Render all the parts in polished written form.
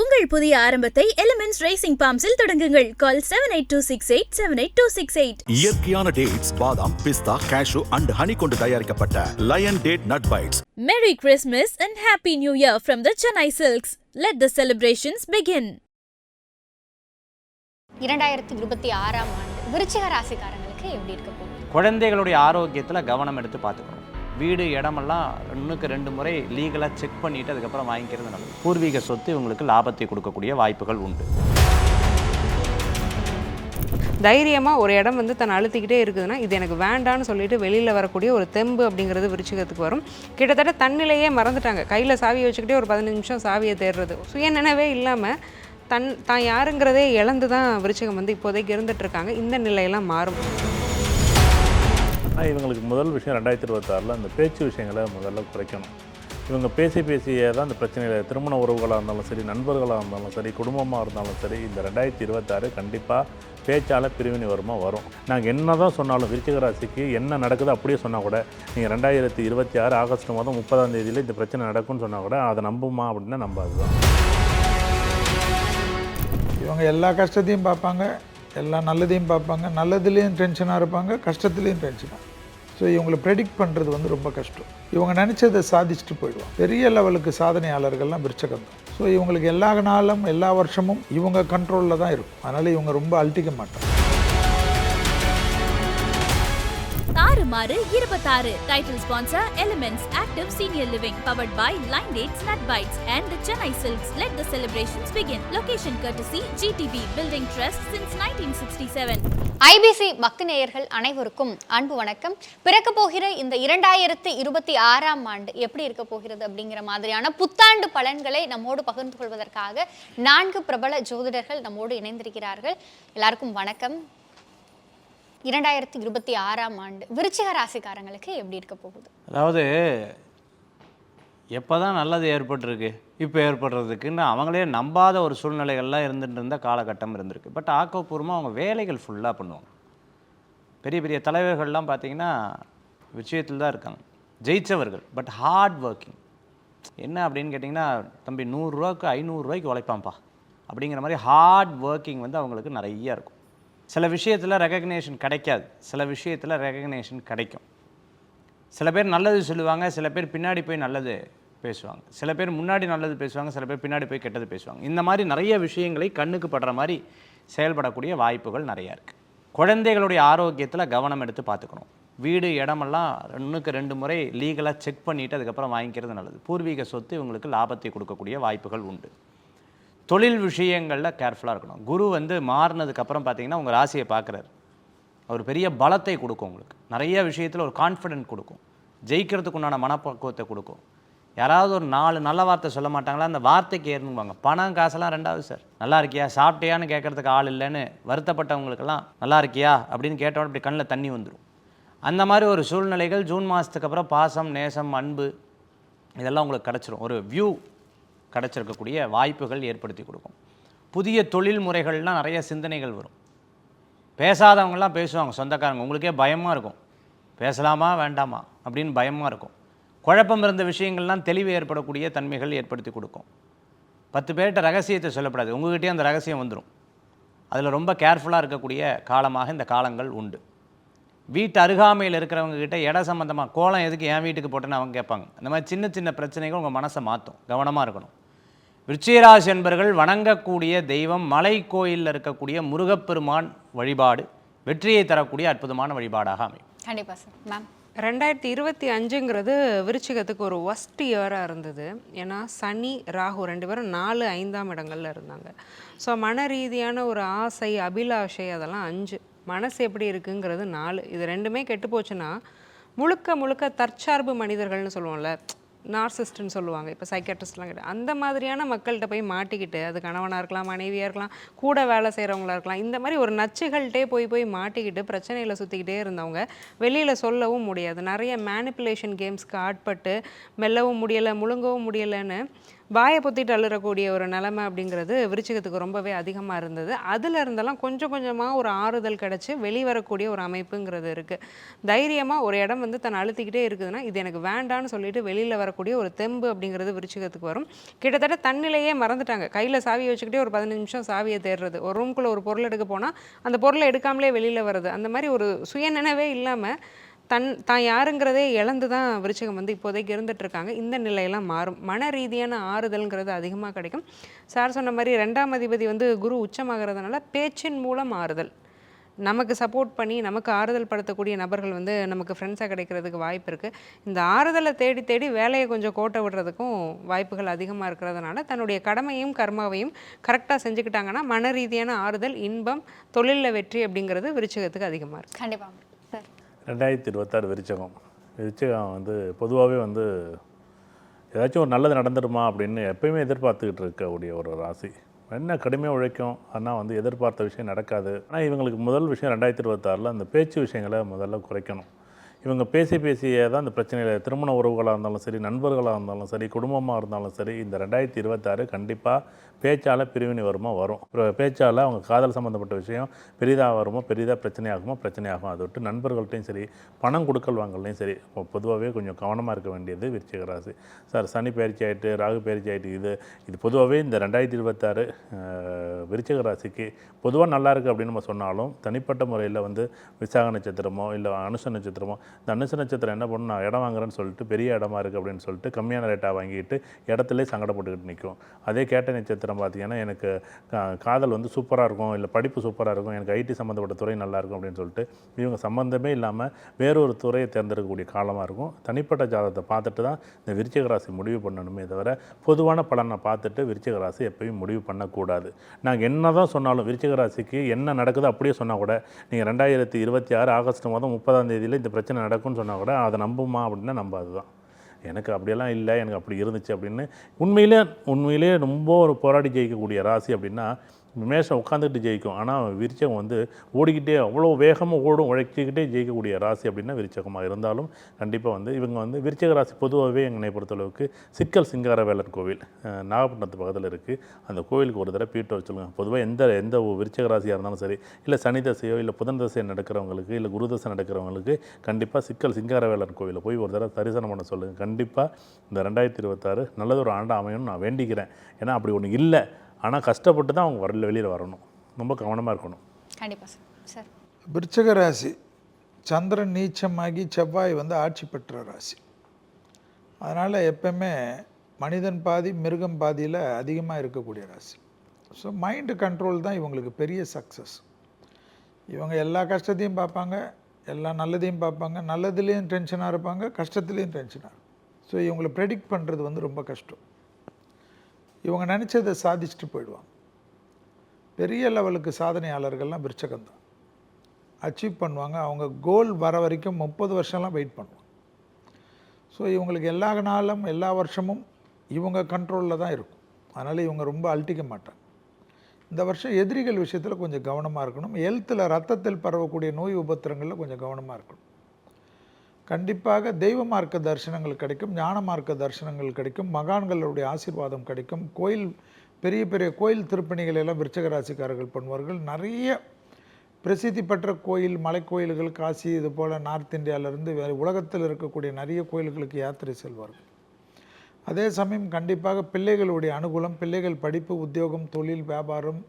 உங்கள் புதிய ஆரம்பத்தை எலிமெண்ட்ஸ் ரேசிங் பாம்ஸில் தொடங்குங்கள். கால் 7826878268. இயற்கையான டேட்ஸ், பாதாம், பிஸ்தா, கேஷு அண்ட் ஹனி கொண்டு தயாரிக்கப்பட்ட Lion date nut bites. Merry Christmas and Happy New Year from the Chennai Silks. Let the celebrations begin. 2026ஆம் ஆண்டு விருச்சிக ராசிக்காரங்களுக்கு எப்படி இருக்க போகுது? குழந்தைகளுடைய ஆரோக்கியத்தில் கவனம் எடுத்து பார்த்துக்கணும். வீடு இடமெல்லாம் 2 முறை லீகலாக செக் பண்ணிவிட்டு அதுக்கப்புறம் வாங்கிக்கிறது நல்லது. பூர்வீக சொத்து இவங்களுக்கு லாபத்தை கொடுக்கக்கூடிய வாய்ப்புகள் உண்டு. தைரியமாக ஒரு இடம் தன்னை அழுத்திக்கிட்டே இருக்குதுன்னா இது எனக்கு வேண்டான்னு சொல்லிட்டு வெளியில் வரக்கூடிய ஒரு தெம்பு அப்படிங்கிறது விருச்சிகத்துக்கு வரும். கிட்டத்தட்ட தன்னிலையே மறந்துட்டாங்க. கையில் சாவியை வச்சுக்கிட்டே ஒரு 15 நிமிஷம் சாவியை தேடுறது, சுயநினைவே இல்லாமல் தான் யாருங்கிறதே இழந்து தான் விருச்சிகம் இப்போதைக்கு இருந்துகிட்ருக்காங்க. இந்த நிலையெல்லாம் மாறும். இவங்களுக்கு முதல் விஷயம் 2026 அந்த பேச்சு விஷயங்களை முதல்ல குறைக்கணும். இவங்க பேசியே தான் இந்த பிரச்சனையில் திருமண உறவுகளாக இருந்தாலும் சரி, நண்பர்களாக இருந்தாலும் சரி, குடும்பமாக இருந்தாலும் சரி, இந்த 2026 கண்டிப்பாக பேச்சால் பிரிவினை வரும். நாங்கள் என்ன தான் சொன்னாலும் விருச்சிக ராசிக்கு என்ன நடக்குது அப்படியே சொன்னால் கூட நீங்கள் 2026 ஆகஸ்ட் மாதம் 30ஆம் தேதியில் இந்த பிரச்சனை நடக்கும்னு சொன்னால் கூட அதை நம்புமா அப்படின்னா நம்பாது தான். இவங்க எல்லா கஷ்டத்தையும் பார்ப்பாங்க, எல்லா நல்லதையும் பார்ப்பாங்க. நல்லதுலேயும் டென்ஷனாக இருப்பாங்க, கஷ்டத்துலேயும் டென்ஷனாக. ஸோ இவங்களை ப்ரெடிக்ட் பண்ணுறது ரொம்ப கஷ்டம். இவங்க நினச்சதை சாதிச்சுட்டு போயிடுவாங்க. பெரிய லெவலுக்கு சாதனையாளர்கள்லாம் விருச்சகம் தான். ஸோ இவங்களுக்கு எல்லா நாளும் எல்லா வருஷமும் இவங்க கண்ட்ரோலில் தான் இருக்கும். அதனால் இவங்க ரொம்ப அழட்டிக்க மாட்டாங்க. தாறுமாறு 26. Title sponsor Elements Active Senior Living, powered by Line Dates Nut Bites and the Chennai Silks. Let the celebrations begin. Location courtesy GTB Building Trust since 1967. IBC பக்தி நேயர்கள் அனைவருக்கும் அன்பு வணக்கம். பிறக்க போகிற இந்த 2026ஆம் ஆண்டு எப்படி இருக்க போகிறது அப்படிங்கிற மாதிரியான புத்தாண்டு பலன்களை நம்மோடு பகிர்ந்து கொள்வதற்காக 4 பிரபல ஜோதிடர்கள் நம்மோடு இணைந்திருக்கிறார்கள். எல்லாருக்கும் வணக்கம். 2026ஆம் ஆண்டு விருச்சிக ராசிக்காரங்களுக்கு எப்படி இருக்க போகுது? அதாவது எப்போ தான் நல்லது ஏற்பட்டிருக்கு, இப்போ ஏற்படுறதுக்குன்னு அவங்களே நம்பாத ஒரு சூழ்நிலைகள்லாம் இருந்துட்டு இருந்த காலகட்டம் இருந்திருக்கு. பட் ஆக்கப்பூர்வமாக அவங்க வேலைகள் ஃபுல்லாக பண்ணுவாங்க. பெரிய பெரிய தலைவர்கள்லாம் பார்த்திங்கன்னா விஷயத்தில் தான் இருக்காங்க, ஜெயித்தவர்கள். பட் ஹார்ட் ஒர்க்கிங் என்ன அப்படின்னு கேட்டிங்கன்னா, தம்பி 100 ரூபாய்க்கு 500 ரூபாய்க்கு உழைப்பான்ப்பா அப்படிங்கிற மாதிரி ஹார்ட் ஒர்க்கிங் அவங்களுக்கு நிறையா இருக்கும். சில விஷயத்தில் ரெகக்னேஷன் கிடைக்காது, சில விஷயத்தில் ரெகக்னேஷன் கிடைக்கும். சில பேர் நல்லது சொல்லுவாங்க, சில பேர் பின்னாடி போய் நல்லது பேசுவாங்க, சில பேர் முன்னாடி நல்லது பேசுவாங்க, சில பேர் பின்னாடி போய் கெட்டது பேசுவாங்க. இந்த மாதிரி நிறைய விஷயங்களை கண்ணுக்கு படுற மாதிரி செயல்படக்கூடிய வாய்ப்புகள் நிறையா இருக்குது. குழந்தைகளுடைய ஆரோக்கியத்தில் கவனம் எடுத்து பார்த்துக்கணும். வீடு இடமெல்லாம் 2 முறை லீகலாக செக் பண்ணிவிட்டு அதுக்கப்புறம் வாங்கிக்கிறது நல்லது. பூர்வீக சொத்து இவங்களுக்கு லாபத்தை கொடுக்கக்கூடிய வாய்ப்புகள் உண்டு. தொழில் விஷயங்களில் கேர்ஃபுல்லாக இருக்கணும். குரு மாறினதுக்கப்புறம் பார்த்திங்கன்னா உங்கள் ராசியை பார்க்குறாரு. அவர் பெரிய பலத்தை கொடுக்கும், உங்களுக்கு நிறைய விஷயத்தில் ஒரு கான்ஃபிடென்ட் கொடுக்கும், ஜெயிக்கிறதுக்கு உண்டான மனப்பக்குவத்தை கொடுக்கும். யாராவது ஒரு 4 நல்ல வார்த்தை சொல்ல மாட்டாங்களா, அந்த வார்த்தைக்கு ஏறணுவாங்க. பணம் காசெல்லாம் 2வது சார். நல்லா இருக்கியா, சாப்பிட்டியான்னு கேட்குறதுக்கு ஆள் இல்லைன்னு வருத்தப்பட்டவங்களுக்கெல்லாம் நல்லா இருக்கியா அப்படின்னு கேட்டோட இப்படி கண்ணில் தண்ணி வந்துடும். அந்த மாதிரி ஒரு சூழ்நிலைகள் ஜூன் மாதத்துக்கு அப்புறம் பாசம், நேசம், அன்பு இதெல்லாம் உங்களுக்கு கிடச்சிரும். ஒரு வியூ கிடச்சிருக்கக்கூடிய வாய்ப்புகள் ஏற்படுத்தி கொடுக்கும். புதிய தொழில் முறைகள்லாம் நிறைய சிந்தனைகள் வரும். பேசாதவங்களாம் பேசுவாங்க, சொந்தக்காரங்க. உங்களுக்கே பயமாக இருக்கும், பேசலாமா வேண்டாமா அப்படின்னு பயமாக இருக்கும். குழப்பம் இருந்த விஷயங்கள்லாம் தெளிவு ஏற்படக்கூடிய தன்மைகள் ஏற்படுத்தி கொடுக்கும். 10 பேர்கிட்ட ரகசியத்தை சொல்லப்படாது, உங்கள்கிட்டயே அந்த ரகசியம் வந்துடும். அதில் ரொம்ப கேர்ஃபுல்லாக இருக்கக்கூடிய காலமாக இந்த காலங்கள் உண்டு. வீட்டு அருகாமையில் இருக்கிறவங்ககிட்ட இட சம்மந்தமாக கோலம் எதுக்கு என் வீட்டுக்கு போட்டேன்னு அவங்க கேட்பாங்க. இந்த மாதிரி சின்ன சின்ன பிரச்சனைகள் உங்கள் மனசை மாற்றும். கவனமாக இருக்கணும். விருச்சிகராசி என்பர்கள் வணங்கக்கூடிய தெய்வம் மலை கோயிலில் இருக்கக்கூடிய முருகப்பெருமான் வழிபாடு வெற்றியை தரக்கூடிய அற்புதமான வழிபாடாக அமையும். கண்டிப்பாக சார். மேம், 2025ங்கிறது விருச்சிகத்துக்கு ஒரு ஒஸ்ட் இயராக இருந்தது. ஏன்னா சனி, ராகு 2 பேரும் 4, 5ஆம் இடங்களில் இருந்தாங்க. ஸோ மன ரீதியான ஒரு ஆசை, அபிலாஷை அதெல்லாம் 5, மனசு எப்படி இருக்குங்கிறது 4. இது 2மே கெட்டு போச்சுன்னா முழுக்க தற்சார்பு மனிதர்கள்னு சொல்லுவோம்ல, நார்சிஸ்ட்னு சொல்லுவாங்க. இப்போ சைக்காட்ரிஸ்ட்லாம் கிடையாது. அந்த மாதிரியான மக்கள்கிட்ட போய் மாட்டிக்கிட்டு, அது கணவனாக இருக்கலாம், மனைவியாக இருக்கலாம், கூட வேலை செய்கிறவங்களா இருக்கலாம், இந்த மாதிரி ஒரு நச்சுகள்கிட்டே போய் மாட்டிக்கிட்டு பிரச்சனையில் சுற்றிக்கிட்டே இருந்தவங்க வெளியில் சொல்லவும் முடியாது. நிறைய மேனிப்புலேஷன் கேம்ஸ்க்கு ஆட்பட்டு மெல்லவும் முடியலை, முழுங்கவும் முடியலைன்னு வாயை பொத்திட்டு அழுறக்கூடிய ஒரு நிலைமை அப்படிங்கிறது விருச்சிகத்துக்கு ரொம்பவே அதிகமாக இருந்தது. அதில் இருந்தெல்லாம் கொஞ்சம் கொஞ்சமாக ஒரு ஆறுதல் கிடச்சி வெளிவரக்கூடிய ஒரு அமைப்புங்கிறது இருக்குது. தைரியமாக ஒரு இடம் வந்து தன்னை அழுத்திக்கிட்டே இருக்குதுன்னா இது எனக்கு வேண்டான்னு சொல்லிட்டு வெளியில் வரக்கூடிய ஒரு தெம்பு அப்படிங்கிறது விருச்சிகத்துக்கு வரும். கிட்டத்தட்ட தன்னிலையே மறந்துட்டாங்க. கையில் சாவியை வச்சுக்கிட்டே ஒரு 15 நிமிஷம் சாவியை தேடுறது, ஒரு ரூம்குள்ளே ஒரு பொருள் எடுக்க போனால் அந்த பொருளை எடுக்காமலே வெளியில் வர்றது, அந்த மாதிரி ஒரு சுயநினைவே இல்லாமல் தான் யாருங்கிறதே இழந்து தான் விருச்சிகம் வந்து இப்போதைக்கு இருந்துட்டு இருக்காங்க. இந்த நிலையெல்லாம் மாறும். மன ரீதியான ஆறுதல்ங்கிறது அதிகமாக கிடைக்கும். சார் சொன்ன மாதிரி 2ஆம் அதிபதி வந்து குரு உச்சமாகிறதுனால பேச்சின் மூலம் ஆறுதல், நமக்கு சப்போர்ட் பண்ணி நமக்கு ஆறுதல் படுத்தக்கூடிய நபர்கள் வந்து நமக்கு ஃப்ரெண்ட்ஸாக கிடைக்கிறதுக்கு வாய்ப்பு இருக்குது. இந்த ஆறுதலை தேடி தேடி வேலையை கொஞ்சம் கோட்டை விடுறதுக்கும் வாய்ப்புகள் அதிகமாக இருக்கிறதுனால தன்னுடைய கடமையும் கர்மாவையும் கரெக்டாக செஞ்சுக்கிட்டாங்கன்னா மன ரீதியான ஆறுதல், இன்பம், தொழிலில் வெற்றி அப்படிங்கிறது விருச்சிகத்துக்கு அதிகமாக இருக்குது. கண்டிப்பாக சார். 2026 விருச்சிகம் வந்து பொதுவாகவே வந்து ஏதாச்சும் ஒரு நல்லது நடந்துடுமா அப்படின்னு எப்பயுமே எதிர்பார்த்துக்கிட்டு இருக்கக்கூடிய ஒரு ராசி. என்ன கடுமையாக உழைக்கும், ஆனால் வந்து எதிர்பார்த்த விஷயம் நடக்காது. ஆனால் இவங்களுக்கு முதல் விஷயம் 2026 அந்த பேச்சு விஷயங்களை முதல்ல குறைக்கணும். இவங்க பேசியே தான் இந்த பிரச்சனையில் திருமண உறவுகளாக இருந்தாலும் சரி, நண்பர்களாக இருந்தாலும் சரி, குடும்பமாக இருந்தாலும் சரி, இந்த 2026 கண்டிப்பாக பேச்சால் பிரிவினை வருமா வரும். பேச்சால் அவங்க காதல் சம்மந்தப்பட்ட விஷயம் பெரிதாக வருமோ, பெரிதாக பிரச்சனையாகும். அதை விட்டு நண்பர்கள்ட்டையும் சரி, பணம் கொடுக்கல் வாங்கலையும் சரி, பொதுவாகவே கொஞ்சம் கவனமாக இருக்க வேண்டியது விருச்சிக ராசி. சார் சனி பயிற்சி ஆகிட்டு, ராகு பயிற்சி ஆகிட்டு, இது பொதுவாகவே இந்த 2026 விருச்சிக ராசிக்கு பொதுவாக நல்லா இருக்குது அப்படின்னு நம்ம சொன்னாலும் தனிப்பட்ட முறையில் வந்து விசாக நட்சத்திரமோ இல்லை அனுஷ நட்சத்திரமோ, இந்த அனுஷ நட்சத்திரம் என்ன பண்ணணும், நான் இடம் வாங்குறேன்னு சொல்லிட்டு பெரிய இடமா இருக்குது அப்படின்னு சொல்லிட்டு கம்மியான ரேட்டாக வாங்கிட்டு இடத்துலேயே சங்கடப்பட்டுக்கிட்டு நிற்கும். அதே கேட்ட நட்சத்திரம் பார்த்தீங்கன்னா எனக்கு காதல் வந்து சூப்பராக இருக்கும், இல்லை படிப்பு சூப்பராக இருக்கும், எனக்கு ஐடி சம்மந்தப்பட்ட துறை நல்லாயிருக்கும் அப்படின்னு சொல்லிட்டு இவங்க சம்மந்தமே இல்லாமல் வேறொரு துறையை தேர்ந்தெடுக்கக்கூடிய காலமாக இருக்கும். தனிப்பட்ட ஜாதகத்தை பார்த்துட்டு தான் இந்த விருச்சிக ராசி முடிவு பண்ணணுமே தவிர பொதுவான பலனை பார்த்துட்டு விருச்சிக ராசி எப்பயும் முடிவு பண்ணக்கூடாது. நாங்கள் என்ன தான் சொன்னாலும் விருச்சிக ராசிக்கு என்ன நடக்குதோ அப்படியே சொன்னால் கூட நீங்கள் 2026 ஆகஸ்ட் மாதம் 30ஆம் தேதியில் இந்த பிரச்சனை நடக்கும்னு சொன்னால் கூட அதை நம்புமா அப்படின்னா நம்பாது தான். எனக்கு அப்படியெல்லாம் இல்லை, எனக்கு அப்படி இருந்துச்சு அப்படின்னு உண்மையிலே ரொம்ப ஒரு போராடி ஜெயிக்கக்கூடிய ராசி அப்படின்னா மேஷம் உட்காந்துக்கிட்டு ஜெயிக்கும். ஆனால் விருச்சகம் வந்து ஓடிக்கிட்டே அவ்வளோ வேகமாக உழைச்சிக்கிட்டே ஜெயிக்கக்கூடிய ராசி அப்படின்னா விருச்சகமாக இருந்தாலும் கண்டிப்பாக வந்து இவங்க வந்து விருச்சக ராசி பொதுவாகவே என்னை பொறுத்தளவுக்கு சிக்கல் சிங்காரவேலன் கோவில் நாகப்பட்டினத்து பக்கத்தில் இருக்குது. அந்த கோவிலுக்கு ஒரு தடவை பீட்டு வச்சுருங்க. பொதுவாக எந்த விருச்சக ராசியாக இருந்தாலும் சரி, இல்லை சனி தசையோ இல்லை புதன் தசையோ நடக்கிறவங்களுக்கு, இல்லை குரு தசை நடக்கிறவங்களுக்கு கண்டிப்பாக சிக்கல் சிங்காரவேலன் கோவிலில் போய் ஒரு தடவை தரிசனம் பண்ண சொல்லுங்கள். கண்டிப்பாக இந்த 2026 நல்லதொரு ஆண்டு அமையணும்னு நான் வேண்டிக்கிறேன். ஏன்னா அப்படி ஒன்று இல்லை, ஆனால் கஷ்டப்பட்டு தான் அவங்க வெளியில் வரணும். ரொம்ப கவனமாக இருக்கணும். கண்டிப்பாக சார். விருச்சிக ராசி சந்திரன் நீச்சமாகி செவ்வாய் வந்து ஆட்சி பெற்ற ராசி. அதனால் எப்பவுமே மனிதன் பாதி மிருகம் பாதியில் அதிகமாக இருக்கக்கூடிய ராசி. ஸோ மைண்டு கண்ட்ரோல் தான் இவங்களுக்கு பெரிய சக்ஸஸ். இவங்க எல்லா கஷ்டத்தையும் பார்ப்பாங்க, எல்லா நல்லதையும் பார்ப்பாங்க, நல்லதுலேயும் டென்ஷனாக இருப்பாங்க, கஷ்டத்துலேயும் டென்ஷனாக இருக்கும். ஸோ இவங்களை ப்ரெடிக்ட் பண்ணுறது வந்து ரொம்ப கஷ்டம். இவங்க நினச்சதை சாதிச்சுட்டு போயிடுவாங்க. பெரிய லெவலுக்கு சாதனையாளர்கள்லாம் விருச்சகம்தான் அச்சீவ் பண்ணுவாங்க. அவங்க கோல் வர வரைக்கும் 30 வருஷம்லாம் வெயிட் பண்ணுவாங்க. ஸோ இவங்களுக்கு எல்லா நாளும் எல்லா வருஷமும் இவங்க கண்ட்ரோலில் தான் இருக்கும். அதனால் இவங்க ரொம்ப அழட்டிக்க மாட்டாங்க. இந்த வருஷம் எதிரிகள் விஷயத்தில் கொஞ்சம் கவனமாக இருக்கணும். ஹெல்த்தில் ரத்தத்தில் பரவக்கூடிய நோய் உபத்திரங்களில் கொஞ்சம் கவனமாக இருக்கணும். கண்டிப்பாக தெய்வ மார்க்க தரிசனங்கள் கிடைக்கும், ஞான மார்க்க தரிசனங்கள் கிடைக்கும், மகான்களுடைய ஆசீர்வாதம் கிடைக்கும். பெரிய பெரிய கோயில் திருப்பணிகள் எல்லாம் விருச்சிக ராசிக்காரர்கள் பண்ணுவார்கள். நிறைய பிரசித்தி பெற்ற கோயில், மலை கோயில்கள், காசி, இது போல் நார்த் இந்தியாவிலேருந்து உலகத்தில் இருக்கக்கூடிய நிறைய கோயில்களுக்கு யாத்திரை செல்வார்கள். அதே சமயம் கண்டிப்பாக பிள்ளைகளுடைய அனுகூலம், பிள்ளைகள் படிப்பு, உத்தியோகம், தொழில், வியாபாரம்,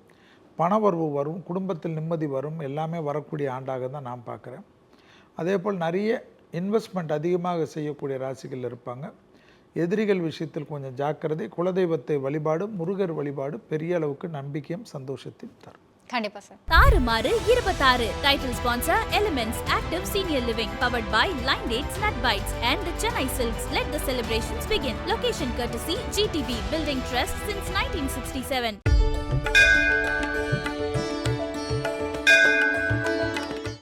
பணவரவு வரும், குடும்பத்தில் நிம்மதி வரும், எல்லாமே வரக்கூடிய ஆண்டாக தான் நான் பார்க்குறேன். அதே போல் நிறைய இன்வெஸ்ட்மெண்ட் அதிகமாக செய்யக்கூடிய ராசிகள் இருப்பாங்க. எதிரிகள் விஷயத்தில் கொஞ்சம் ஜாக்கிரதை. குலதெய்வத்தை வழிபாடு, முருகர் வழிபாடு பெரிய அளவுக்கு நம்பிக்கையும் சந்தோஷத்தையும் தரும். கண்டிப்பா சார். தாறுமாறு 26 title sponsor Elements active senior living powered by Lion dates nut bites and Chennai Silks. Let the celebrations begin. Location courtesy GTB Building Trust since 1967.